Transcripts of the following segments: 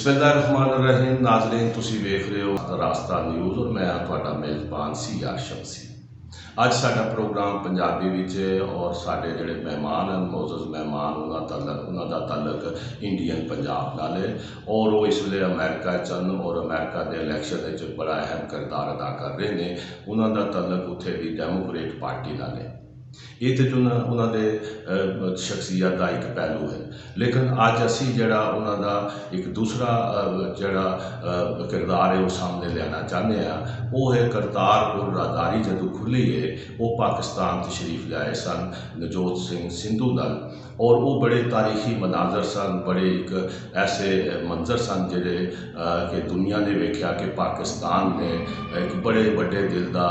बिस्मिल्लाहिर्रहमानिर्रहीम नाज़रीन तुसी वेख रहे हो रास्ता न्यूज़ और मैं तुहाडा मेज़बान सीआर शमसी। अज साडा प्रोग्राम पंजाबी विच है और साडे जिहड़े मेहमान हैं मोअज़्ज़ज़ मेहमान उन्हां दा तल्लक इंडियन पंजाब नाल है और वो इस वेले अमेरिका च न और अमेरिका के इलैक्शन विच बड़ा अहम किरदार अदा कर रहे हैं। उन्हां दा तल्लक उत्थे दी डेमोक्रेट पार्टी नाल है। ये तो उन्होंने शख्सियत का एक पहलू है, लेकिन अज असी जड़ा उन्होंने एक दूसरा जड़ा किरदार है वो सामने लियाना चाहते हैं। वो है करतारपुर राहदारी जो खुली है वो पाकिस्तान तशरीफ लियाए सन नवजोत सिंह सिद्धू नाल और वो बड़े तारीखी मनाजर सन, बड़े एक ऐसे मंजर सन जिहड़े कि दुनिया ने वेख्या कि पाकिस्तान ने एक बड़े बड़े दिल का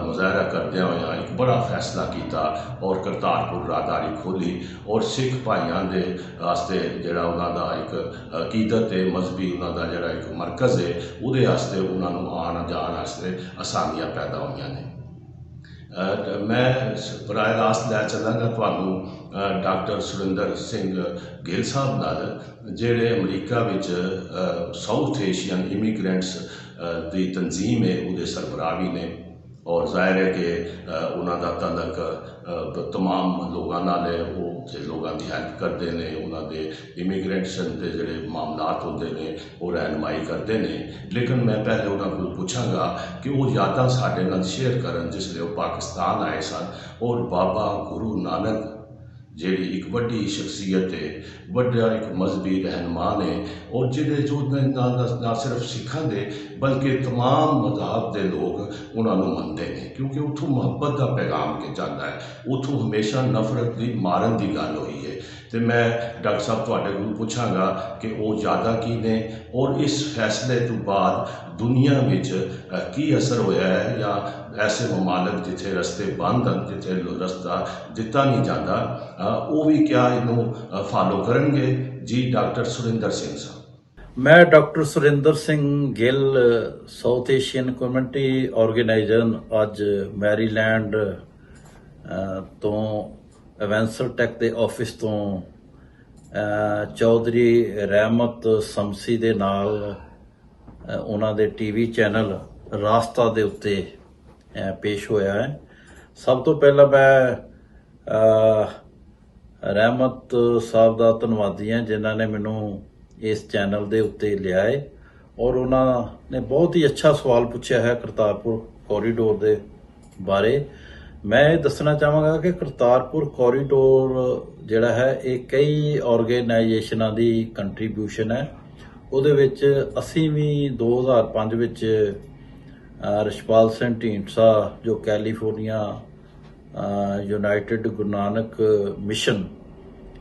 मुजाहरा करदे होया एक बड़ा फैसला किया और करतारपुर राहदारी खोली और सिख भाइयों के वास्ते जिहड़ा उन्हां दा एक अकीदत है मजहबी उन्हां दा जिहड़ा एक मरकज़ है उहदे वास्ते उन्हां नूं आन जान वास्ते आसानियां पैदा होईयां ने। मैं बराह रास्त लै चलांगा तुहानूं डॉक्टर सुरिंदर सिंह गिल साहब नाल जिहड़े अमरीका विच साउथ एशियन इमीग्रेंट्स की तंजीम है उहदे सरबराह भी ने और जाहिर है कि उन्हां दा तल्लक तमाम लोगों नाल है। वो लोगों की हैल्प करते हैं, उन्होंने इमीग्रेशन के जोड़े मामलात होंगे ने वो रहनमाई करते हैं। लेकिन मैं पहले उन्होंने पूछागा कि वो यादां साडे नाल शेयर करन जिसले वो पाकिस्तान आए सन और बाबा गुरु नानक जिहड़ी एक वड्डी शख्सियत है, बड़ा एक मजहबी रहनुमा ने और जिहड़े जो ना सिर्फ सिखां दे बल्कि तमाम मज़हब के लोग उन्होंने मनते हैं क्योंकि उतों मुहब्बत का पैगाम के जाता है, उतों हमेशा नफरत की मारन की गल हुई है। तो मैं डॉक्टर साहब तुहाडे कोल पुछांगा कि वो यादां की ने और इस फैसले तो बाद दुनिया में की असर होया है या ऐसे ममालक जिथे रस्ते बंद हैं जिथे रस्ता दिता नहीं जाता वो भी क्या इनू फॉलो करेंगे। जी डॉक्टर सुरिंदर सिंह साहब। मैं doctor Surinder Singh Gill south Asian community organiser अज मैरीलैंड तो एवेंसर टैक के ऑफिस तो चौधरी रहमत शमसी दे नाल उन्हां दे टीवी चैनल रास्ता दे उत्ते पेश होया है। सब तो पहला मैं रहमत साहब का धन्नवादी है जिन्हों ने मैनू इस चैनल के उत्ते लिया है और उन्होंने बहुत ही अच्छा सवाल पूछा है करतारपुर कॉरीडोर के बारे। मैं ये दसना चाहांगा कि करतारपुर कॉरीडोर जिहड़ा है ये कई ऑर्गेनाइजेशनां दी कंट्रीब्यूशन है। उहदे विच असीं भी 2005 विच रिछपाल सिंह ढींडसा जो California United Guru Nanak mission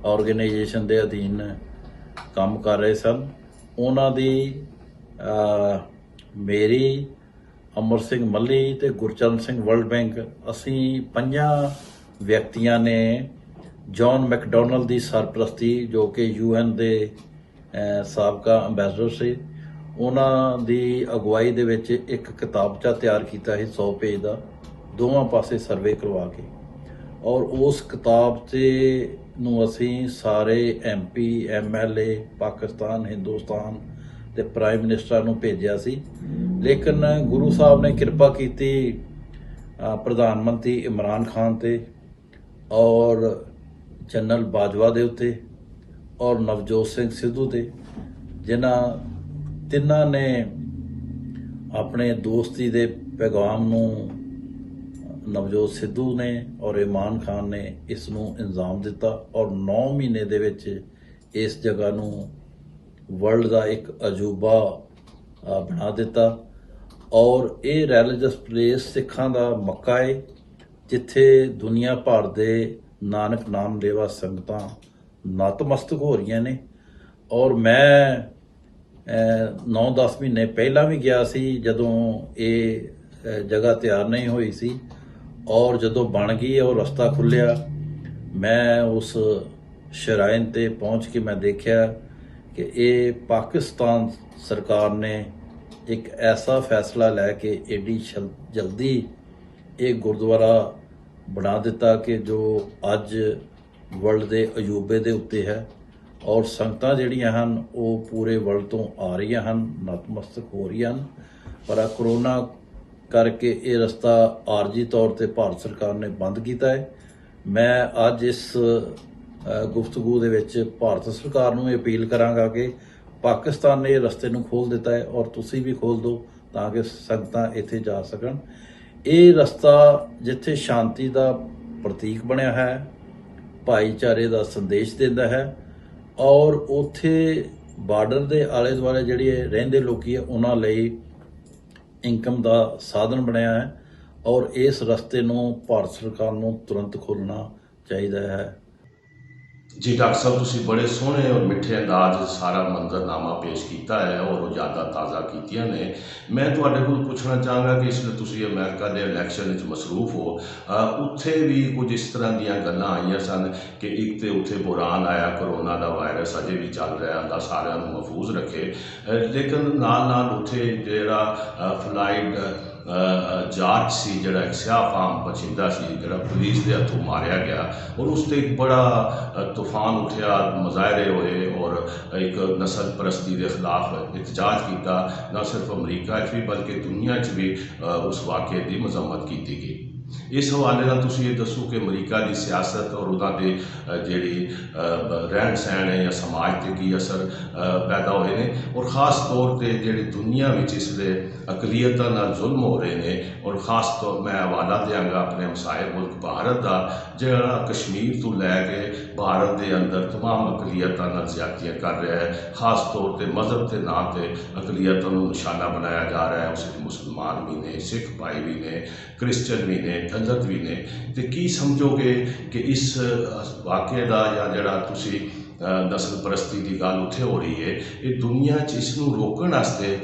organisation के अधीन काम कर रहे सन। उन्हां दी मेरी अमर सिंह मल्ली ते गुरचरण सिंह वर्ल्ड बैंक असी 5 व्यक्तियों ने जॉन मैकडोनल्ड की सरप्रस्ती जो कि UN के साबका अंबैसडर से उन्हां दी अगवाई दे विच एक किताबचा तैयार किया है 100 पेज का दोवां पासे सर्वे करवा के और उस किताब से नूं असीं सारे MP MLA पाकिस्तान हिंदुस्तान ते प्राइम मिनिस्टर नूं भेजिया सी। लेकिन गुरु साहब ने किरपा की प्रधानमंत्री इमरान खान ते और जनरल बाजवा दे उत्ते और नवजोत सिंह सिद्धू ते जिन्हां तिन्हां ने अपने दोस्ती दे पैगाम नूं नवजोत सिद्धू ने और इमरान खान ने इसनूं इंजाम दिता और 9 महीने दे विच इस जगह नूं वर्ल्ड का एक अजूबा बना दिता और ये रैलीजियस प्लेस सिखां दा मक्का है जिथे दुनिया भर दे नानक नाम लेवा संगतां नतमस्तक हो रही ने। और मैं 9-10 महीने पहला भी गया सी जदों ये जगह तैयार नहीं हुई सी और जदों बन गई और रस्ता खुलिया मैं उस शराइन ते पहुँच के मैं देखा कि ये पाकिस्तान सरकार ने एक ऐसा फैसला लैके एडी जल्दी ये गुरुद्वारा बना दिता कि जो अज वर्ल्ड के अजूबे के उत्ते है ਔਰ ਸੰਗਤਾਂ ਜਿਹੜੀਆਂ ਹਨ ਉਹ ਪੂਰੇ ਵਰਲਡ ਤੋਂ ਆ ਰਹੀਆਂ ਹਨ, ਨਤਮਸਤਕ ਹੋ ਰਹੀਆਂ ਹਨ। ਪਰ ਆ ਕਰੋਨਾ ਕਰਕੇ ਇਹ ਰਸਤਾ ਆਰਜੀ ਤੌਰ ਤੇ ਭਾਰਤ ਸਰਕਾਰ ਨੇ ਬੰਦ ਕੀਤਾ ਹੈ। ਮੈਂ ਅੱਜ ਇਸ ਗੁਫ਼ਤਗੂ ਦੇ ਵਿੱਚ ਭਾਰਤ ਸਰਕਾਰ ਨੂੰ ਇਹ ਅਪੀਲ ਕਰਾਂਗਾ ਕਿ ਪਾਕਿਸਤਾਨ ਨੇ ਇਹ ਰਸਤੇ ਨੂੰ ਖੋਲ੍ਹ ਦਿੱਤਾ ਹੈ ਔਰ ਤੁਸੀਂ ਵੀ ਖੋਲ੍ਹ ਦਿਓ ਤਾਂ ਕਿ ਸੰਗਤਾਂ ਇੱਥੇ ਜਾ ਸਕਣ। ਇਹ ਰਸਤਾ ਜਿੱਥੇ ਸ਼ਾਂਤੀ ਦਾ ਪ੍ਰਤੀਕ ਬਣਿਆ ਹੈ, ਭਾਈਚਾਰੇ ਦਾ ਸੰਦੇਸ਼ ਦਿੰਦਾ ਹੈ ਔਰ ਉੱਥੇ ਬਾਰਡਰ ਦੇ ਆਲੇ ਦੁਆਲੇ ਜਿਹੜੇ ਰਹਿੰਦੇ ਲੋਕੀ ਹੈ ਉਹਨਾਂ ਲਈ ਇਨਕਮ ਦਾ ਸਾਧਨ ਬਣਿਆ ਹੈ ਔਰ ਇਸ ਰਸਤੇ ਨੂੰ ਭਾਰਤ ਸਰਕਾਰ ਨੂੰ ਤੁਰੰਤ ਖੋਲ੍ਹਣਾ ਚਾਹੀਦਾ ਹੈ। ਜੀ ਡਾਕਟਰ ਸਾਹਿਬ, ਤੁਸੀਂ ਬੜੇ ਸੋਹਣੇ ਔਰ ਮਿੱਠੇ ਅੰਦਾਜ਼ 'ਚ ਸਾਰਾ ਮੰਜ਼ਰਨਾਮਾ ਪੇਸ਼ ਕੀਤਾ ਹੈ ਔਰ ਉਹ ਯਾਦਾਂ ਤਾਜ਼ਾ ਕੀਤੀਆਂ ਨੇ। ਮੈਂ ਤੁਹਾਡੇ ਕੋਲ ਪੁੱਛਣਾ ਚਾਹਾਂਗਾ ਕਿ ਇਸ ਵੇਲੇ ਤੁਸੀਂ ਅਮਰੀਕਾ ਦੇ ਇਲੈਕਸ਼ਨ ਵਿੱਚ ਮਸਰੂਫ ਹੋ, ਉੱਥੇ ਵੀ ਕੁਝ ਇਸ ਤਰ੍ਹਾਂ ਦੀਆਂ ਗੱਲਾਂ ਆਈਆਂ ਸਨ ਕਿ ਇੱਕ ਤਾਂ ਉੱਥੇ ਬੁਹਰਾਨ ਆਇਆ, ਕਰੋਨਾ ਦਾ ਵਾਇਰਸ ਅਜੇ ਵੀ ਚੱਲ ਰਿਹਾ, ਅੱਲਾ ਸਾਰਿਆਂ ਨੂੰ ਮਹਿਫੂਜ਼ ਰੱਖੇ, ਲੇਕਿਨ ਨਾਲ ਨਾਲ ਉੱਥੇ ਜਿਹੜਾ ਫਲਾਈਟ ਜਾਰਜ ਸੀ, ਜਿਹੜਾ ਇੱਕ ਸਿਆਹਫਾਮ ਬਛਿੰਦਾ ਸੀ, ਜਿਹੜਾ ਪੁਲਿਸ ਦੇ ਹੱਥੋਂ ਮਾਰਿਆ ਗਿਆ ਔਰ ਉਸ 'ਤੇ ਇੱਕ ਬੜਾ ਤੂਫਾਨ ਉੱਠਿਆ, ਮੁਜ਼ਾਹਰੇ ਹੋਏ ਔਰ ਇੱਕ ਨਸਲ ਪਰਸਤੀ ਦੇ ਖਿਲਾਫ ਇhtਜਾਜ ਕੀਤਾ। ਨਾ ਸਿਰਫ ਅਮਰੀਕਾ 'ਚ ਵੀ ਬਲਕਿ ਦੁਨੀਆ 'ਚ ਵੀ ਉਸ ਵਾਕਿਏ ਦੀ ਮਜ਼ੰਮਤ ਕੀਤੀ ਗਈ। ਇਸ ਹਵਾਲੇ ਨਾਲ ਤੁਸੀਂ ਇਹ ਦੱਸੋ ਕਿ ਅਮਰੀਕਾ ਦੀ ਸਿਆਸਤ ਔਰ ਉਹਨਾਂ ਦੇ ਜਿਹੜੀ ਰਹਿਣ ਸਹਿਣ ਹੈ ਜਾਂ ਸਮਾਜ 'ਤੇ ਕੀ ਅਸਰ ਪੈਦਾ ਹੋਏ ਨੇ ਔਰ ਖ਼ਾਸ ਤੌਰ 'ਤੇ ਜਿਹੜੀ ਦੁਨੀਆ ਵਿੱਚ ਇਸ ਦੇ ਅਕਲੀਅਤਾਂ ਨਾਲ ਜ਼ੁਲਮ ਹੋ ਰਹੇ ਨੇ ਔਰ ਖ਼ਾਸ ਤੌਰ ਮੈਂ ਹਵਾਲਾ ਦਿਆਂਗਾ ਆਪਣੇ ਹਮਸਾਏ ਮੁਲਕ ਭਾਰਤ ਦਾ, ਜਿਹੜਾ ਕਸ਼ਮੀਰ ਤੋਂ ਲੈ ਕੇ ਭਾਰਤ ਦੇ ਅੰਦਰ ਤਮਾਮ ਅਕਲੀਅਤਾਂ ਨਾਲ ਜ਼ਿਆਦਤੀਆਂ ਕਰ ਰਿਹਾ ਹੈ। ਖ਼ਾਸ ਤੌਰ 'ਤੇ ਮਜ਼ਹਬ ਦੇ ਨਾਂ 'ਤੇ ਅਕਲੀਅਤਾਂ ਨੂੰ ਨਿਸ਼ਾਨਾ ਬਣਾਇਆ ਜਾ ਰਿਹਾ ਹੈ। ਉਸ ਵਿੱਚ ਮੁਸਲਮਾਨ ਵੀ ਨੇ, ਸਿੱਖ ਭਾਈ ਵੀ ਨੇ, ਕ੍ਰਿਸਚਨ ਵੀ ਨੇ, ਦਲਿਤ ਵੀ ਨੇ। ਤੇ ਕੀ ਸਮਝੋਗੇ ਕਿ ਇਸ ਵਾਕਿਏ ਦਾ ਜਾਂ ਜਿਹੜਾ ਤੁਸੀਂ ਨਸਲ ਪਰਸਤੀ ਦੀ ਗੱਲ ਉੱਥੇ ਹੋ ਰਹੀ ਹੈ, ਇਹ ਦੁਨੀਆ 'ਚ ਇਸ ਨੂੰ ਰੋਕਣ ਵਾਸਤੇ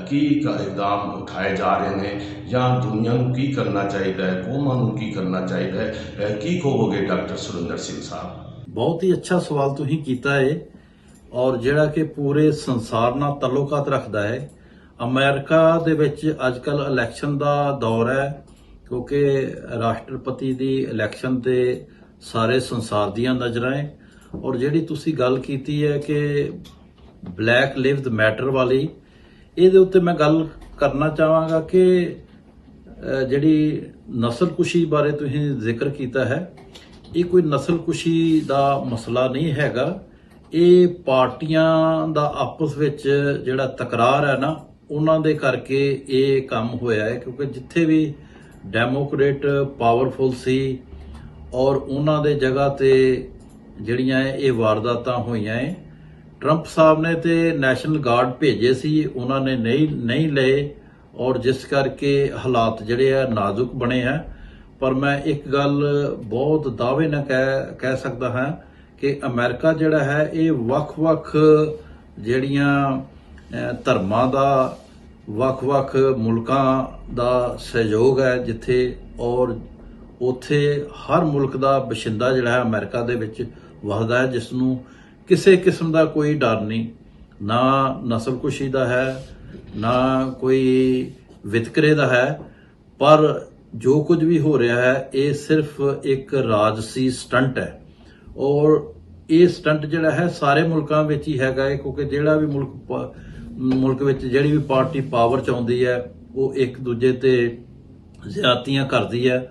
ਕੀ ਇਕਦਾਮ ਉਠਾਏ ਜਾ ਰਹੇ ਨੇ ਜਾਂ ਦੁਨੀਆ ਨੂੰ ਕੀ ਕਰਨਾ ਚਾਹੀਦਾ ਹੈ, ਕੌਮਾਂ ਨੂੰ ਕੀ ਕਰਨਾ ਚਾਹੀਦਾ ਹੈ? ਕੀ ਕਹੋਗੇ ਡਾਕਟਰ ਸੁਰਿੰਦਰ ਸਿੰਘ ਸਾਹਿਬ? ਬਹੁਤ ਹੀ ਅੱਛਾ ਸਵਾਲ ਤੁਸੀਂ ਕੀਤਾ ਹੈ ਔਰ ਜਿਹੜਾ ਕਿ ਪੂਰੇ ਸੰਸਾਰ ਨਾਲ ਤਾਲੁਕਾਤ ਰੱਖਦਾ ਹੈ। ਅਮਰੀਕਾ ਦੇ ਵਿੱਚ ਅੱਜ ਕੱਲ੍ਹ ਇਲੈਕਸ਼ਨ ਦਾ ਦੌਰ ਹੈ ਕਿਉਂਕਿ ਰਾਸ਼ਟਰਪਤੀ ਦੀ ਇਲੈਕਸ਼ਨ ਤੇ ਸਾਰੇ ਸੰਸਾਰ ਦੀਆਂ ਨਜ਼ਰਾਂ ਹੈ ਔਰ ਜਿਹੜੀ ਤੁਸੀਂ ਗੱਲ ਕੀਤੀ ਹੈ ਕਿ ਬਲੈਕ ਲਿਵਜ਼ ਮੈਟਰ ਵਾਲੀ, ਇਹਦੇ ਉੱਤੇ ਮੈਂ ਗੱਲ ਕਰਨਾ ਚਾਹਾਂਗਾ ਕਿ ਜਿਹੜੀ ਨਸਲਕੁਸ਼ੀ ਬਾਰੇ ਤੁਸੀਂ ਜ਼ਿਕਰ ਕੀਤਾ ਹੈ, ਇਹ ਕੋਈ ਨਸਲਕੁਸ਼ੀ ਦਾ ਮਸਲਾ ਨਹੀਂ ਹੈਗਾ। ਇਹ ਪਾਰਟੀਆਂ ਦਾ ਆਪਸ ਵਿੱਚ ਜਿਹੜਾ ਤਕਰਾਰ ਹੈ ਨਾ, ਉਹਨਾਂ ਦੇ ਕਰਕੇ ਇਹ ਕੰਮ ਹੋਇਆ ਹੈ ਕਿਉਂਕਿ ਜਿੱਥੇ ਵੀ ਡੈਮੋਕ੍ਰੇਟ ਪਾਵਰਫੁਲ ਸੀ ਔਰ ਉਹਨਾਂ ਦੇ ਜਗ੍ਹਾ ਤੇ ਜਿਹੜੀਆਂ ਇਹ ਵਾਰਦਾਤਾਂ ਹੋਈਆਂ ਹੈ, ਟਰੰਪ ਸਾਹਿਬ ਨੇ ਤੇ ਨੈਸ਼ਨਲ ਗਾਰਡ ਭੇਜੇ ਸੀ, ਉਹਨਾਂ ਨੇ ਨਹੀਂ ਲਏ ਔਰ ਜਿਸ ਕਰਕੇ ਹਾਲਾਤ ਜਿਹੜੇ ਆ ਨਾਜ਼ੁਕ ਬਣੇ ਹੈ। ਪਰ ਮੈਂ ਇੱਕ ਗੱਲ ਬਹੁਤ ਦਾਅਵੇ ਨਾਲ ਕਹਿ ਸਕਦਾ ਹਾਂ ਕਿ ਅਮਰੀਕਾ ਜਿਹੜਾ ਹੈ ਇਹ ਵੱਖ-ਵੱਖ ਜਿਹੜੀਆਂ ਧਰਮਾਂ ਦਾ, ਵੱਖ-ਵੱਖ ਮੁਲਕਾਂ ਦਾ ਸਹਿਯੋਗ ਹੈ ਜਿੱਥੇ, ਔਰ ਉੱਥੇ ਹਰ ਮੁਲਕ ਦਾ ਬਸ਼ਿੰਦਾ ਜਿਹੜਾ ਹੈ ਅਮਰੀਕਾ ਦੇ ਵਿੱਚ ਵਸਦਾ ਹੈ, ਜਿਸ ਨੂੰ ਕਿਸੇ ਕਿਸਮ ਦਾ ਕੋਈ ਡਰ ਨਹੀਂ, ਨਾ ਨਸਲਕੁਸ਼ੀ ਦਾ ਹੈ, ਨਾ ਕੋਈ ਵਿਤਕਰੇ ਦਾ ਹੈ। ਪਰ ਜੋ ਕੁਝ ਵੀ ਹੋ ਰਿਹਾ ਹੈ ਇਹ ਸਿਰਫ ਇੱਕ ਰਾਜਸੀ ਸਟੰਟ ਹੈ ਔਰ ਇਹ ਸਟੰਟ ਜਿਹੜਾ ਹੈ ਸਾਰੇ ਮੁਲਕਾਂ ਵਿੱਚ ਹੀ ਹੈਗਾ ਹੈ ਕਿਉਂਕਿ ਜਿਹੜਾ ਵੀ ਮੁਲਕ ਵਿੱਚ ਜਿਹੜੀ ਵੀ ਪਾਰਟੀ ਪਾਵਰ 'ਚ ਆਉਂਦੀ ਹੈ ਉਹ ਇੱਕ ਦੂਜੇ ਤੇ ਜ਼ਿਆਦਤੀਆਂ ਕਰਦੀ ਹੈ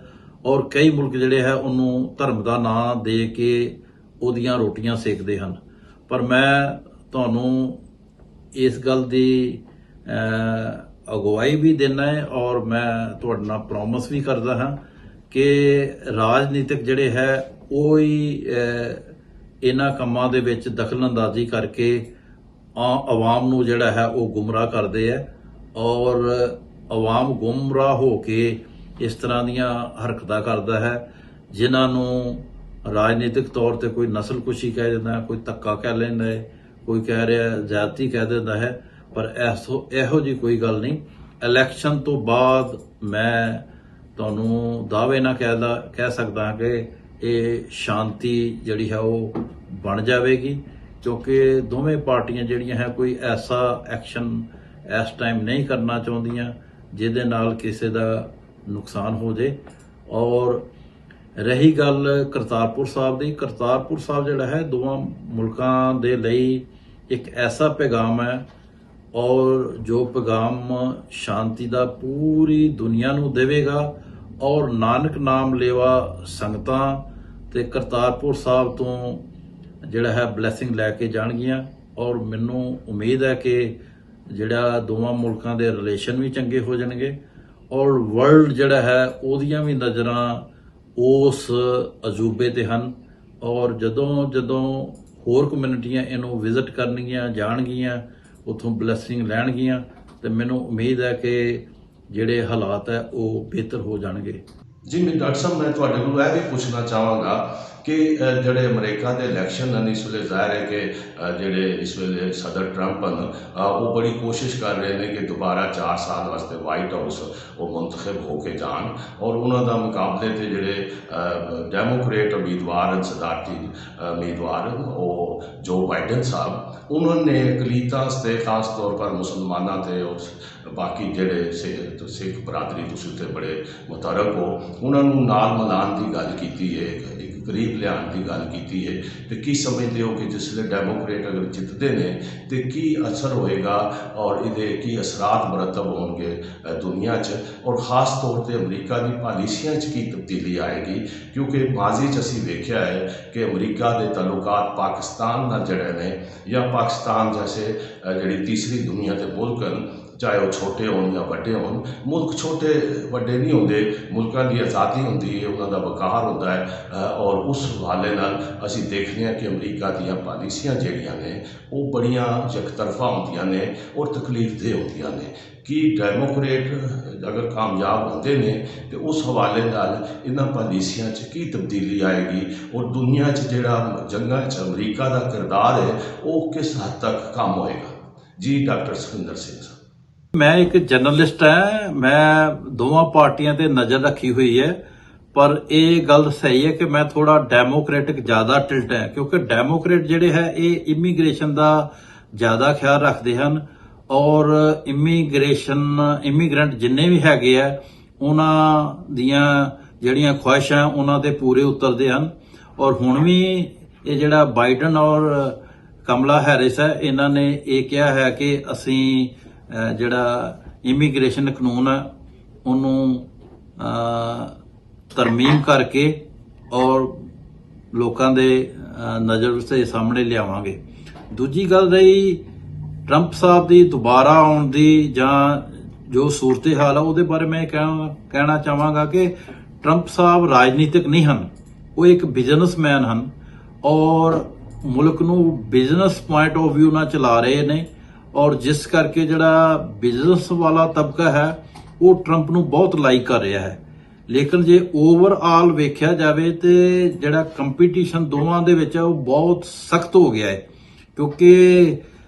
ਔਰ ਕਈ ਮੁਲਕ ਜਿਹੜੇ ਹੈ ਉਹਨੂੰ ਧਰਮ ਦਾ ਨਾਂ ਦੇ ਕੇ ਉਹਦੀਆਂ ਰੋਟੀਆਂ ਸੇਕਦੇ ਹਨ। ਪਰ ਮੈਂ ਤੁਹਾਨੂੰ ਇਸ ਗੱਲ ਦੀ ਅਗਵਾਈ ਵੀ ਦਿੰਦਾ ਹੈ ਔਰ ਮੈਂ ਤੁਹਾਡੇ ਨਾਲ ਪ੍ਰੋਮਿਸ ਵੀ ਕਰਦਾ ਹਾਂ ਕਿ ਰਾਜਨੀਤਿਕ ਜਿਹੜੇ ਹੈ ਉਹ ਹੀ ਇਹਨਾਂ ਕੰਮਾਂ ਦੇ ਵਿੱਚ ਦਖਲਅੰਦਾਜ਼ੀ ਕਰਕੇ ਆਵਾਮ ਨੂੰ ਜਿਹੜਾ ਹੈ ਉਹ ਗੁੰਮਰਾਹ ਕਰਦੇ ਹੈ ਔਰ ਆਵਾਮ ਗੁੰਮਰਾਹ ਹੋ ਕੇ ਇਸ ਤਰ੍ਹਾਂ ਦੀਆਂ ਹਰਕਤਾਂ ਕਰਦਾ ਹੈ ਜਿਨ੍ਹਾਂ ਨੂੰ ਰਾਜਨੀਤਿਕ ਤੌਰ ਤੇ ਕੋਈ ਨਸਲਕੁਸ਼ੀ ਕਹਿ ਦਿੰਦਾ ਹੈ, ਕੋਈ ਧੱਕਾ ਕਹਿ ਲੈਂਦਾ ਹੈ, ਕੋਈ ਕਹਿ ਰਿਹਾ ਜ਼ਿਆਦਤੀ ਕਹਿ ਦਿੰਦਾ ਹੈ। ਪਰ ਇਹੋ ਜਿਹੀ ਕੋਈ ਗੱਲ ਨਹੀਂ। ਇਲੈਕਸ਼ਨ ਤੋਂ ਬਾਅਦ ਮੈਂ ਤੁਹਾਨੂੰ ਦਾਅਵੇ ਨਾਲ ਕਹਿ ਸਕਦਾ ਹਾਂ ਕਿ ਇਹ ਸ਼ਾਂਤੀ ਜਿਹੜੀ ਹੈ ਉਹ ਬਣ ਜਾਵੇਗੀ ਕਿਉਂਕਿ ਦੋਵੇਂ ਪਾਰਟੀਆਂ ਜਿਹੜੀਆਂ ਹੈ ਕੋਈ ਐਸਾ ਐਕਸ਼ਨ ਇਸ ਟਾਈਮ ਨਹੀਂ ਕਰਨਾ ਚਾਹੁੰਦੀਆਂ ਜਿਹਦੇ ਨਾਲ ਕਿਸੇ ਦਾ ਨੁਕਸਾਨ ਹੋ ਜਾਏ ਔਰ ਰਹੀ ਗੱਲ ਕਰਤਾਰਪੁਰ ਸਾਹਿਬ ਦੀ, ਕਰਤਾਰਪੁਰ ਸਾਹਿਬ ਜਿਹੜਾ ਹੈ ਦੋਵਾਂ ਮੁਲਕਾਂ ਦੇ ਲਈ ਇੱਕ ਐਸਾ ਪੈਗਾਮ ਹੈ ਔਰ ਜੋ ਪੈਗਾਮ ਸ਼ਾਂਤੀ ਦਾ ਪੂਰੀ ਦੁਨੀਆ ਨੂੰ ਦੇਵੇਗਾ ਔਰ ਨਾਨਕ ਨਾਮ ਲੇਵਾ ਸੰਗਤਾਂ ਤੇ ਕਰਤਾਰਪੁਰ ਸਾਹਿਬ ਤੋਂ ਜਿਹੜਾ ਹੈ ਬਲੇਸਿੰਗ ਲੈ ਕੇ ਜਾਣਗੀਆਂ। ਔਰ ਮੈਨੂੰ ਉਮੀਦ ਹੈ ਕਿ ਜਿਹੜਾ ਦੋਵਾਂ ਮੁਲਕਾਂ ਦੇ ਰਿਲੇਸ਼ਨ ਵੀ ਚੰਗੇ ਹੋ ਜਾਣਗੇ ਔਰ ਵਰਲਡ ਜਿਹੜਾ ਹੈ ਉਹਦੀਆਂ ਵੀ ਨਜ਼ਰਾਂ ਉਸ ਅਜੂਬੇ ਤੇ ਹਨ। ਔਰ ਜਦੋਂ ਹੋਰ ਕਮਿਊਨਿਟੀਆਂ ਇਹਨੂੰ ਵਿਜ਼ਿਟ ਕਰਨਗੀਆਂ, ਜਾਣਗੀਆਂ, ਉੱਥੋਂ ਬਲੈਸਿੰਗ ਲੈਣਗੀਆਂ, ਤੇ ਮੈਨੂੰ ਉਮੀਦ ਹੈ ਕਿ ਜਿਹੜੇ ਹਾਲਾਤ ਹੈ ਉਹ ਬਿਹਤਰ ਹੋ ਜਾਣਗੇ। ਜੀ ਮੈਂ ਡਾਕਟਰ ਸਾਹਿਬ, ਮੈਂ ਤੁਹਾਡੇ ਕੋਲ ਇਹ ਵੀ ਪੁੱਛਣਾ ਚਾਹਾਂਗਾ ਕਿ ਜਿਹੜੇ ਅਮਰੀਕਾ ਦੇ ਇਲੈਕਸ਼ਨ ਹਨ, ਇਸ ਵੇਲੇ ਜ਼ਾਹਿਰ ਹੈ ਕਿ ਜਿਹੜੇ ਇਸ ਵੇਲੇ ਸਦਰ ਟਰੰਪ ਹਨ ਉਹ ਬੜੀ ਕੋਸ਼ਿਸ਼ ਕਰ ਰਹੇ ਨੇ ਕਿ ਦੁਬਾਰਾ 4 ਸਾਲ ਵਾਸਤੇ ਵਾਈਟ ਹਾਊਸ ਉਹ ਮੁੰਤਖਬ ਹੋ ਕੇ ਜਾਣ ਔਰ ਉਹਨਾਂ ਦਾ ਮੁਕਾਬਲੇ ਤੇ ਜਿਹੜੇ ਡੈਮੋਕ੍ਰੇਟ ਉਮੀਦਵਾਰ ਹਨ, ਸਦਾਰਤੀ ਉਮੀਦਵਾਰ ਹਨ, ਉਹ ਜੋ ਬਾਈਡਨ ਸਾਹਿਬ, उन्होंने अकलीतां से खास तौर पर मुसलमाना थे और बाकी ਜਿਹੜੇ ਸਿੱਖ ਬਰਾਦਰੀ ਤੁਸੀਂ ਉੱਤੇ ਬੜੇ ਮੁਤਰਕ ਹੋ, ਉਹਨਾਂ ਨੂੰ ਨਾਲ ਮਿਲਾਉਣ ਦੀ ਗੱਲ ਕੀਤੀ ਹੈ, ਇੱਕ ਕਰੀਬ ਲਿਆਉਣ ਦੀ ਗੱਲ ਕੀਤੀ ਹੈ। ਤੇ ਕੀ ਸਮਝਦੇ ਹੋ ਕਿ ਜਿਸਲੇ ਡੈਮੋਕ੍ਰੇਟ ਅਗਰ ਜਿੱਤਦੇ ਨੇ ਤੇ ਕੀ ਅਸਰ ਹੋਏਗਾ ਔਰ ਇਹਦੇ ਕੀ ਅਸਰਾਤ ਮੁਰਤਬ ਹੋਣਗੇ ਦੁਨੀਆ 'ਚ ਔਰ ਖਾਸ ਤੌਰ ਤੇ ਅਮਰੀਕਾ ਦੀ ਪਾਲਿਸੀਆਂ 'ਚ ਕੀ ਤਬਦੀਲੀ ਆਏਗੀ? ਕਿਉਂਕਿ ਮਾਜ਼ੀ 'ਚ ਅਸੀਂ ਵੇਖਿਆ ਹੈ ਕਿ ਅਮਰੀਕਾ ਦੇ ਤਾਲੁਕਾਤ ਪਾਕਿਸਤਾਨ ਨਾਲ ਜਿਹੜੇ ਨੇ ਜਾਂ ਪਾਕਿਸਤਾਨ ਜੈਸੇ ਜਿਹੜੀ ਤੀਸਰੀ ਦੁਨੀਆ ਦੇ ਮੁਲਕ ਹਨ, ਚਾਹੇ ਉਹ ਛੋਟੇ ਹੋਣ ਜਾਂ ਵੱਡੇ ਹੋਣ, ਮੁਲਕ ਛੋਟੇ ਵੱਡੇ ਨਹੀਂ ਹੁੰਦੇ, ਮੁਲਕਾਂ ਦੀ ਆਜ਼ਾਦੀ ਹੁੰਦੀ ਹੈ, ਉਹਨਾਂ ਦਾ ਵਕਾਰ ਹੁੰਦਾ ਹੈ ਔਰ ਉਸ ਹਵਾਲੇ ਨਾਲ ਅਸੀਂ ਦੇਖਦੇ ਹਾਂ ਕਿ ਅਮਰੀਕਾ ਦੀਆਂ ਪਾਲਿਸੀਆਂ ਜਿਹੜੀਆਂ ਨੇ ਉਹ ਬੜੀਆਂ ਯਕਤਰਫਾ ਹੁੰਦੀਆਂ ਨੇ ਔਰ ਤਕਲੀਫਦੇਹ ਹੁੰਦੀਆਂ ਨੇ। ਕਿ ਡੈਮੋਕ੍ਰੇਟ ਅਗਰ ਕਾਮਯਾਬ ਹੁੰਦੇ ਨੇ ਤੇ ਉਸ ਹਵਾਲੇ ਨਾਲ ਇਹਨਾਂ ਪਾਲਿਸੀਆਂ 'ਚ ਕੀ ਤਬਦੀਲੀ ਆਏਗੀ ਔਰ ਦੁਨੀਆ 'ਚ ਜਿਹੜਾ ਜੰਗਾਂ 'ਚ ਅਮਰੀਕਾ ਦਾ ਕਿਰਦਾਰ ਹੈ ਉਹ ਕਿਸ ਹੱਦ ਤੱਕ ਕੰਮ ਹੋਏਗਾ? ਜੀ ਡਾਕਟਰ ਸੁਖਿੰਦਰ ਸਿੰਘ ਸਾਹਿਬ। ਮੈਂ ਇੱਕ ਜਰਨਲਿਸਟ ਹਾਂ, ਮੈਂ ਦੋਵਾਂ ਪਾਰਟੀਆਂ ਤੇ ਨਜ਼ਰ ਰੱਖੀ ਹੋਈ ਹੈ, ਪਰ ਇਹ ਗੱਲ ਸਹੀ ਹੈ ਕਿ ਮੈਂ ਥੋੜਾ ਡੈਮੋਕ੍ਰੈਟਿਕ ਜ਼ਿਆਦਾ ਟਿਲਟ ਹੈ, ਕਿਉਂਕਿ ਡੈਮੋਕ੍ਰੇਟ ਜਿਹੜੇ ਹੈ ਇਹ ਇਮੀਗ੍ਰੇਸ਼ਨ ਦਾ ਜ਼ਿਆਦਾ ਖਿਆਲ ਰੱਖਦੇ ਹਨ ਔਰ ਇਮੀਗ੍ਰੈਂਟ ਜਿੰਨੇ ਵੀ ਹੈਗੇ ਆ ਉਹਨਾਂ ਦੀਆਂ ਜਿਹੜੀਆਂ ਖੁਆਇਸ਼ਾਂ ਉਹਨਾਂ ਦੇ ਪੂਰੇ ਉਤਰਦੇ ਹਨ। ਔਰ ਹੁਣ ਵੀ ਇਹ ਜਿਹੜਾ ਬਾਈਡਨ ਔਰ ਕਮਲਾ ਹੈਰਿਸ ਹੈ, ਇਹਨਾਂ ਨੇ ਇਹ ਕਿਹਾ ਹੈ ਕਿ ਅਸੀਂ ਜਿਹੜਾ ਇਮੀਗ੍ਰੇਸ਼ਨ ਕਾਨੂੰਨ ਹੈ ਉਹਨੂੰ ਤਰਮੀਮ ਕਰਕੇ ਔਰ ਲੋਕਾਂ ਦੇ ਨਜ਼ਰ ਦੇ ਸਾਹਮਣੇ ਲਿਆਵਾਂਗੇ। ਦੂਜੀ ਗੱਲ ਰਹੀ ਟਰੰਪ ਸਾਹਿਬ ਦੀ ਦੁਬਾਰਾ ਆਉਣ ਦੀ ਜਾਂ ਜੋ ਸੂਰਤ ਹਾਲ ਆ ਉਹਦੇ ਬਾਰੇ ਮੈਂ ਕਹਿਣਾ ਚਾਹਾਂਗਾ ਕਿ ਟਰੰਪ ਸਾਹਿਬ ਰਾਜਨੀਤਿਕ ਨਹੀਂ ਹਨ, ਉਹ ਇੱਕ ਬਿਜ਼ਨਸਮੈਨ ਹਨ ਔਰ ਮੁਲਕ ਨੂੰ ਬਿਜ਼ਨਸ ਪੁਆਇੰਟ ਆਫ ਵਿਊ ਨਾਲ ਚਲਾ ਰਹੇ ਨੇ ਔਰ ਜਿਸ ਕਰਕੇ ਜਿਹੜਾ ਬਿਜ਼ਨਸ ਵਾਲਾ ਤਬਕਾ ਹੈ ਉਹ ਟਰੰਪ ਨੂੰ ਬਹੁਤ ਲਾਈਕ ਕਰ ਰਿਹਾ ਹੈ। ਲੇਕਿਨ ਜੇ ਓਵਰਆਲ ਵੇਖਿਆ ਜਾਵੇ ਤੇ ਜਿਹੜਾ ਕੰਪੀਟੀਸ਼ਨ ਦੋਵਾਂ ਦੇ ਵਿੱਚ ਹੈ ਉਹ ਬਹੁਤ ਸਖਤ ਹੋ ਗਿਆ ਹੈ, ਕਿਉਂਕਿ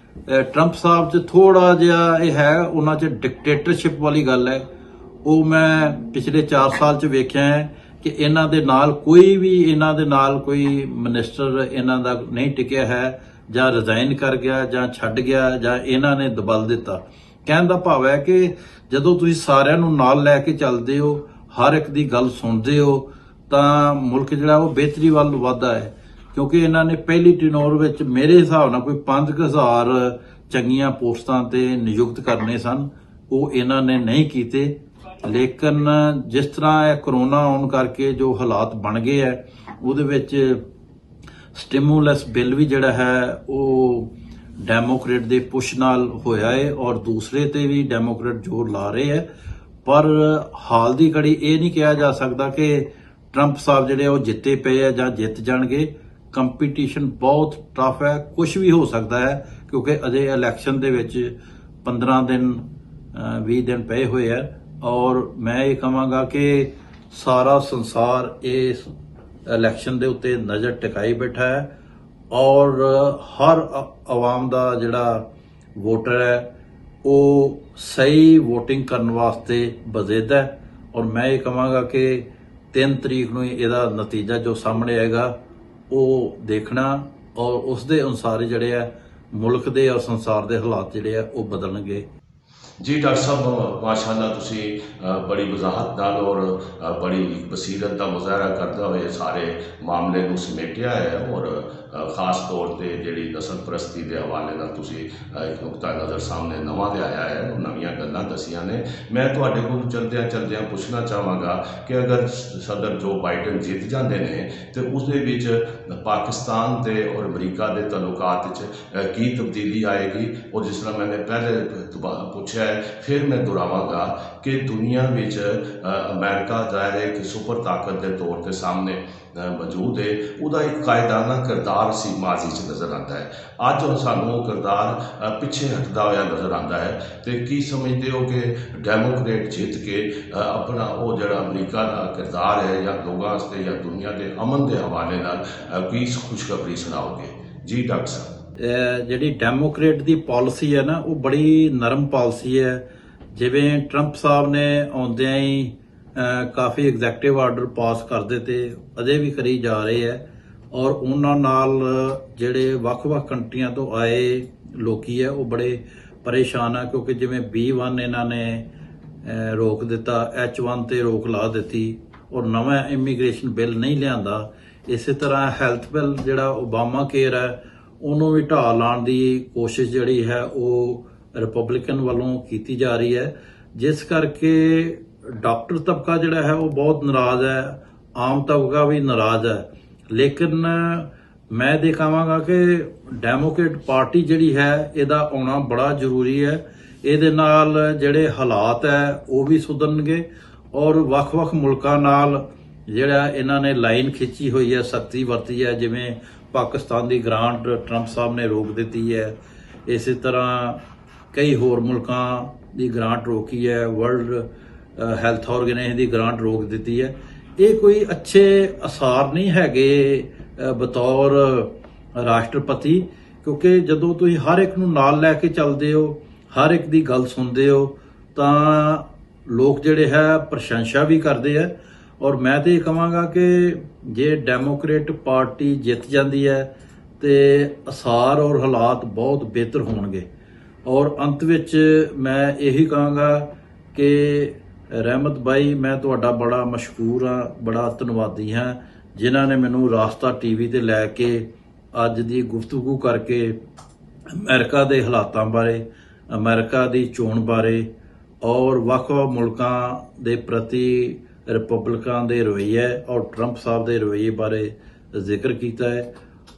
ਟਰੰਪ ਸਾਹਿਬ 'ਚ ਥੋੜਾ ਜਿਹਾ ਇਹ ਹੈ, ਉਹਨਾਂ 'ਚ ਡਿਕਟੇਟਰਸ਼ਿਪ ਵਾਲੀ ਗੱਲ ਹੈ। ਉਹ ਮੈਂ ਪਿਛਲੇ 4 ਸਾਲ 'ਚ ਵੇਖਿਆ ਹੈ ਕਿ ਇਹਨਾਂ ਦੇ ਨਾਲ ਕੋਈ ਮਿਨਿਸਟਰ ਇਹਨਾਂ ਦਾ ਨਹੀਂ ਟਿਕਿਆ ਹੈ, ਜਾਂ ਰਿਜ਼ਾਈਨ ਕਰ ਗਿਆ ਜਾਂ ਛੱਡ ਗਿਆ ਜਾਂ ਇਹਨਾਂ ਨੇ ਦਬਲ ਦਿੱਤਾ। ਕਹਿਣ ਦਾ ਭਾਵ ਹੈ ਕਿ ਜਦੋਂ ਤੁਸੀਂ ਸਾਰਿਆਂ ਨੂੰ ਨਾਲ ਲੈ ਕੇ ਚੱਲਦੇ ਹੋ, ਹਰ ਇੱਕ ਦੀ ਗੱਲ ਸੁਣਦੇ ਹੋ, ਤਾਂ ਮੁਲਕ ਜਿਹੜਾ ਉਹ ਬਿਹਤਰੀ ਵੱਲ ਵਧਦਾ ਹੈ। ਕਿਉਂਕਿ ਇਹਨਾਂ ਨੇ ਪਹਿਲੀ ਟੈਨੋਰ ਵਿੱਚ ਮੇਰੇ ਹਿਸਾਬ ਨਾਲ ਕੋਈ 5000 ਚੰਗੀਆਂ ਪੋਸਟਾਂ ਤੇ ਨਿਯੁਕਤ ਕਰਨੇ ਸਨ, ਉਹ ਇਹਨਾਂ ਨੇ ਨਹੀਂ ਕੀਤੇ। ਲੇਕਿਨ ਜਿਸ ਤਰ੍ਹਾਂ ਇਹ ਕਰੋਨਾ ਆਉਣ ਕਰਕੇ ਜੋ ਹਾਲਾਤ ਬਣ ਗਏ ਹੈ ਉਹਦੇ ਵਿੱਚ ਸਟਿਮੂਲਸ ਬਿੱਲ ਵੀ ਜਿਹੜਾ ਹੈ ਉਹ ਡੈਮੋਕ੍ਰੇਟ ਦੇ ਪੁਸ਼ ਨਾਲ ਹੋਇਆ ਹੈ ਔਰ ਦੂਸਰੇ ਤੇ ਵੀ ਡੈਮੋਕ੍ਰੇਟ ਜ਼ੋਰ ਲਾ ਰਹੇ ਹੈ। ਪਰ ਹਾਲ ਦੀ ਘੜੀ ਇਹ ਨਹੀਂ ਕਿਹਾ ਜਾ ਸਕਦਾ ਕਿ ਟਰੰਪ ਸਾਹਿਬ ਜਿਹੜੇ ਉਹ ਜਿੱਤੇ ਪਏ ਆ ਜਾਂ ਜਿੱਤ ਜਾਣਗੇ। ਕੰਪੀਟੀਸ਼ਨ ਬਹੁਤ ਟਫ ਹੈ, ਕੁਝ ਵੀ ਹੋ ਸਕਦਾ ਹੈ, ਕਿਉਂਕਿ ਅਜੇ ਇਲੈਕਸ਼ਨ ਦੇ ਵਿੱਚ 15 ਦਿਨ 20 ਦਿਨ ਪਏ ਹੋਏ ਆ ਔਰ ਮੈਂ ਇਹ ਕਹਾਂਗਾ ਕਿ ਸਾਰਾ ਸੰਸਾਰ ਇਸ ਇਲੈਕਸ਼ਨ ਦੇ ਉੱਤੇ ਨਜ਼ਰ ਟਿਕਾਈ ਬੈਠਾ ਹੈ ਔਰ ਹਰ ਆਵਾਮ ਦਾ ਜਿਹੜਾ ਵੋਟਰ ਹੈ ਉਹ ਸਹੀ VOTING ਕਰਨ ਵਾਸਤੇ ਬਜ਼ਿੱਦ ਹੈ। ਔਰ ਮੈਂ ਇਹ ਕਹਾਂਗਾ ਕਿ 3 ਤਰੀਕ ਨੂੰ ਇਹਦਾ ਨਤੀਜਾ ਜੋ ਸਾਹਮਣੇ ਆਏਗਾ ਉਹ ਦੇਖਣਾ ਔਰ ਉਸ ਦੇ ਅਨੁਸਾਰ ਜਿਹੜੇ ਆ ਮੁਲਕ ਦੇ ਔਰ ਸੰਸਾਰ ਦੇ ਹਾਲਾਤ ਜਿਹੜੇ ਆ ਉਹ ਬਦਲਣਗੇ। जी डॉक्टर साहब माशाअल्लाह तुसी बड़ी वजाहत नाल और बड़ी बसीरत का मुजाहरा करते हुए सारे मामले नूं समेटिया है और खास तौर पर जी नस्ल परस्ती के हवाले नाल तुसी एक नुकता नज़र सामने नवा लियाया है, नवीं गल्लां दसियां ने। मैं तुहाडे कोल चलदियां चलदियां पुछना चाहांगा कि अगर सदर जो बाइडन जित जाते हैं तो उसदे विच पाकिस्तान के और अमरीका के तल्लुकात च की तब्दीली आएगी। और जिस तरह मैंने पहले पूछा है फिर मैं दोहरावांगा कि दुनिया विच अमेरिका ज़ाहिर है कि सुपर ताकत के तौर पर सामने मौजूद है, उसका एक कायदाना किरदार सी माजी च नज़र आता है। अज हम सानू वो किरदार पिछे हटता हुआ नज़र आता है। तो की समझते हो कि डेमोक्रेट जित के अपना वो जरा अमरीका का किरदार है या लोगों वास्ते या दुनिया के अमन के हवाले नाल की खुशखबरी सुनाओगे? जी डॉक्टर साहब। ਜਿਹੜੀ ਡੈਮੋਕ੍ਰੇਟ ਦੀ ਪਾਲਿਸੀ ਹੈ ਨਾ ਉਹ ਬੜੀ ਨਰਮ ਪਾਲਿਸੀ ਹੈ। ਜਿਵੇਂ ਟਰੰਪ ਸਾਹਿਬ ਨੇ ਆਉਂਦਿਆਂ ਹੀ ਕਾਫੀ ਐਗਜ਼ੈਕਟਿਵ ਆਰਡਰ ਪਾਸ ਕਰ ਦਿੱਤੇ, ਅਜੇ ਵੀ ਕਰੀ ਜਾ ਰਹੇ ਹੈ। ਔਰ ਉਹਨਾਂ ਨਾਲ ਜਿਹੜੇ ਵੱਖ-ਵੱਖ ਕੰਟਰੀਆਂ ਤੋਂ ਆਏ ਲੋਕੀ ਹੈ ਉਹ ਬੜੇ ਪਰੇਸ਼ਾਨ ਆ, ਕਿਉਂਕਿ ਜਿਵੇਂ B1 ਇਹਨਾਂ ਨੇ ਰੋਕ ਦਿੱਤਾ, H1 ਤੇ ਰੋਕ ਲਾ ਦਿੱਤੀ ਔਰ ਨਵਾਂ ਇਮੀਗ੍ਰੇਸ਼ਨ ਬਿੱਲ ਨਹੀਂ ਲਿਆਂਦਾ। ਇਸੇ ਤਰ੍ਹਾਂ ਹੈਲਥ ਬਿੱਲ ਜਿਹੜਾ ਓਬਾਮਾ ਕੇਅਰ ਹੈ ਉਹਨੂੰ ਵੀ ਢਾਹ ਲਾਉਣ ਦੀ ਕੋਸ਼ਿਸ਼ ਜਿਹੜੀ ਹੈ ਉਹ ਰਿਪਬਲਿਕਨ ਵੱਲੋਂ ਕੀਤੀ ਜਾ ਰਹੀ ਹੈ, ਜਿਸ ਕਰਕੇ ਡਾਕਟਰ ਤਬਕਾ ਜਿਹੜਾ ਹੈ ਉਹ ਬਹੁਤ ਨਾਰਾਜ਼ ਹੈ, ਆਮ ਤਬਕਾ ਵੀ ਨਾਰਾਜ਼ ਹੈ। ਲੇਕਿਨ ਮੈਂ ਦਿਖਾਵਾਂਗਾ ਕਿ ਡੈਮੋਕ੍ਰੇਟ ਪਾਰਟੀ ਜਿਹੜੀ ਹੈ ਇਹਦਾ ਆਉਣਾ ਬੜਾ ਜ਼ਰੂਰੀ ਹੈ। ਇਹਦੇ ਨਾਲ ਜਿਹੜੇ ਹਾਲਾਤ ਹੈ ਉਹ ਵੀ ਸੁਧਰਨਗੇ ਔਰ ਵੱਖ-ਵੱਖ ਮੁਲਕਾਂ ਨਾਲ ਜਿਹੜਾ ਇਹਨਾਂ ਨੇ ਲਾਈਨ ਖਿੱਚੀ ਹੋਈ ਹੈ, ਸਖਤੀ ਵਰਤੀ ਹੈ। ਜਿਵੇਂ ਪਾਕਿਸਤਾਨ ਦੀ ਗ੍ਰਾਂਟ ਟਰੰਪ ਸਾਹਿਬ ਨੇ ਰੋਕ ਦਿੱਤੀ ਹੈ, ਇਸੇ ਤਰ੍ਹਾਂ ਕਈ ਹੋਰ ਮੁਲਕਾਂ ਦੀ ਗ੍ਰਾਂਟ ਰੋਕੀ ਹੈ, ਵਰਲਡ ਹੈਲਥ ਆਰਗੇਨਾਈਜੇਸ਼ਨ ਦੀ ਗ੍ਰਾਂਟ ਰੋਕ ਦਿੱਤੀ ਹੈ। ਇਹ ਕੋਈ ਅੱਛੇ ਅਸਾਰ ਨਹੀਂ ਹੈਗੇ ਬਤੌਰ ਰਾਸ਼ਟਰਪਤੀ, ਕਿਉਂਕਿ ਜਦੋਂ ਤੁਸੀਂ ਹਰ ਇੱਕ ਨੂੰ ਨਾਲ ਲੈ ਕੇ ਚੱਲਦੇ ਹੋ, ਹਰ ਇੱਕ ਦੀ ਗੱਲ ਸੁਣਦੇ ਹੋ ਤਾਂ ਲੋਕ ਜਿਹੜੇ ਹੈ ਪ੍ਰਸ਼ੰਸਾ ਵੀ ਕਰਦੇ ਆ। ਔਰ ਮੈਂ ਤਾਂ ਇਹ ਕਹਾਂਗਾ ਕਿ ਜੇ ਡੈਮੋਕ੍ਰੇਟ ਪਾਰਟੀ ਜਿੱਤ ਜਾਂਦੀ ਹੈ ਤੇ ਅਸਾਰ ਔਰ ਹਾਲਾਤ ਬਹੁਤ ਬਿਹਤਰ ਹੋਣਗੇ। ਔਰ ਅੰਤ ਵਿੱਚ ਮੈਂ ਇਹੀ ਕਹਾਂਗਾ ਕਿ ਰਹਿਮਤ ਬਾਈ, ਮੈਂ ਤੁਹਾਡਾ ਬੜਾ ਮਸ਼ਕੂਰ ਹਾਂ, ਬੜਾ ਧੰਨਵਾਦੀ ਹਾਂ ਜਿਨ੍ਹਾਂ ਨੇ ਮੈਨੂੰ ਰਾਸਤਾ TV ਤੇ ਲੈ ਕੇ ਅੱਜ ਦੀ ਗੁਫ਼ਤਗੂ ਕਰਕੇ ਅਮਰੀਕਾ ਦੇ ਹਾਲਾਤਾਂ ਬਾਰੇ, ਅਮਰੀਕਾ ਦੀ ਚੋਣ ਬਾਰੇ ਔਰ ਵੱਖ-ਵੱਖ ਮੁਲਕਾਂ ਦੇ ਪ੍ਰਤੀ ਰਿਪਬਲਿਕਾਂ ਦੇ ਰਵੱਈਏ ਔਰ ਟਰੰਪ ਸਾਹਿਬ ਦੇ ਰਵੱਈਏ ਬਾਰੇ ਜ਼ਿਕਰ ਕੀਤਾ ਹੈ।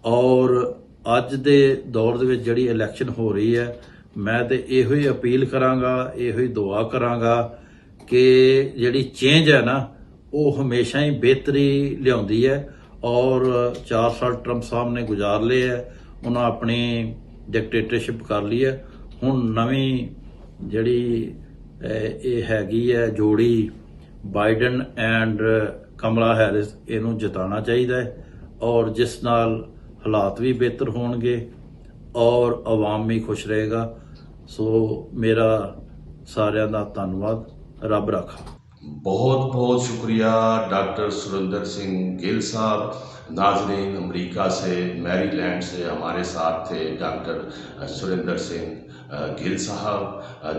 ਔਰ ਅੱਜ ਦੇ ਦੌਰ ਦੇ ਵਿੱਚ ਜਿਹੜੀ ਇਲੈਕਸ਼ਨ ਹੋ ਰਹੀ ਹੈ, ਮੈਂ ਤੇ ਇਹੋ ਹੀ ਅਪੀਲ ਕਰਾਂਗਾ, ਇਹੋ ਹੀ ਦੁਆ ਕਰਾਂਗਾ ਕਿ ਜਿਹੜੀ ਚੇਂਜ ਹੈ ਨਾ ਉਹ ਹਮੇਸ਼ਾ ਹੀ ਬਿਹਤਰੀ ਲਿਆਉਂਦੀ ਹੈ। ਔਰ 4 ਸਾਲ ਟਰੰਪ ਸਾਹਿਬ ਨੇ ਗੁਜ਼ਾਰ ਲਏ ਹੈ, ਉਹਨਾਂ ਆਪਣੀ ਡਿਕਟੇਟਰਸ਼ਿਪ ਕਰ ਲਈ ਹੈ। ਹੁਣ ਨਵੀਂ ਜਿਹੜੀ ਇਹ ਹੈਗੀ ਹੈ ਜੋੜੀ ਬਾਈਡਨ ਐਂਡ ਕਮਲਾ ਹੈਰਿਸ, ਇਹਨੂੰ ਜਿਤਾਉਣਾ ਚਾਹੀਦਾ ਹੈ ਔਰ ਜਿਸ ਨਾਲ ਹਾਲਾਤ ਵੀ ਬਿਹਤਰ ਹੋਣਗੇ ਔਰ ਆਵਾਮ ਵੀ ਖੁਸ਼ ਰਹੇਗਾ। ਸੋ ਮੇਰਾ ਸਾਰਿਆਂ ਦਾ ਧੰਨਵਾਦ, ਰੱਬ ਰਾਖਾ। बहुत बहुत शुक्रिया डॉक्टर सुरेंद्र सिंह गिल साहब। नाजरीन, अमेरिका से मैरीलैंड से हमारे साथ थे डॉक्टर सुरेंद्र सिंह गिल साहब,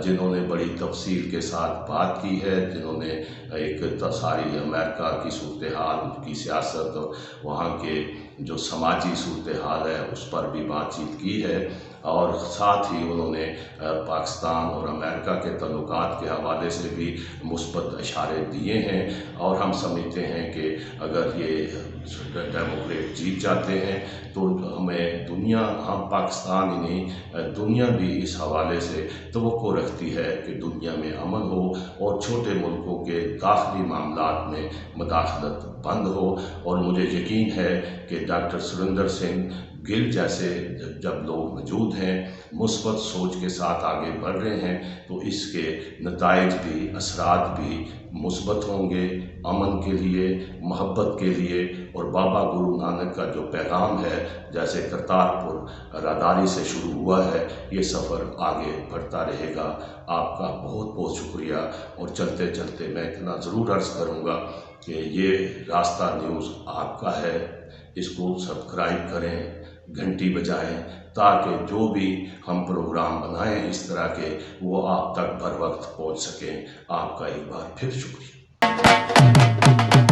जिन्होंने बड़ी तफसील के साथ बात की है, जिन्होंने एक सारी अमेरिका की सूरत हाल की सियासत और वहाँ के जो समाजी सूरत हाल है उस पर भी बातचीत की है। और साथ ही उन्होंने पाकिस्तान और अमेरिका के तल्लुकात के हवाले से भी मुस्बत इशारे दिए हैं। और हम समझते हैं कि अगर ये डेमोक्रेट जीत जाते हैं तो हमें दुनिया, हम पाकिस्तान ही नहीं दुनिया भी इस हवाले से तवक्को रखती है कि दुनिया में अमन हो और छोटे मुल्कों के दाखिली मामलात में मुदाखलत बंद हो। और मुझे यकीन है कि डॉक्टर सुरेंद्र सिंह गिल जैसे जब लोग मौजूद हैं, मुस्बत सोच के साथ आगे बढ़ रहे हैं, तो इसके नताइज भी, असरात भी मुस्बत होंगे अमन के लिए, मोहब्बत के लिए। और बाबा गुरु नानक का जो पैगाम है, जैसे करतारपुर राहदारी से शुरू हुआ है, ये सफ़र आगे बढ़ता रहेगा। आपका बहुत बहुत शुक्रिया। और चलते चलते मैं इतना ज़रूर अर्ज़ करूँगा कि ये रास्ता न्यूज़ आपका है, इसको सब्सक्राइब करें, घंटी बजाएं, ताकि जो भी हम प्रोग्राम बनाएं इस तरह के, वो आप तक बर वक्त पहुँच सकें। आपका एक बार फिर शुक्रिया।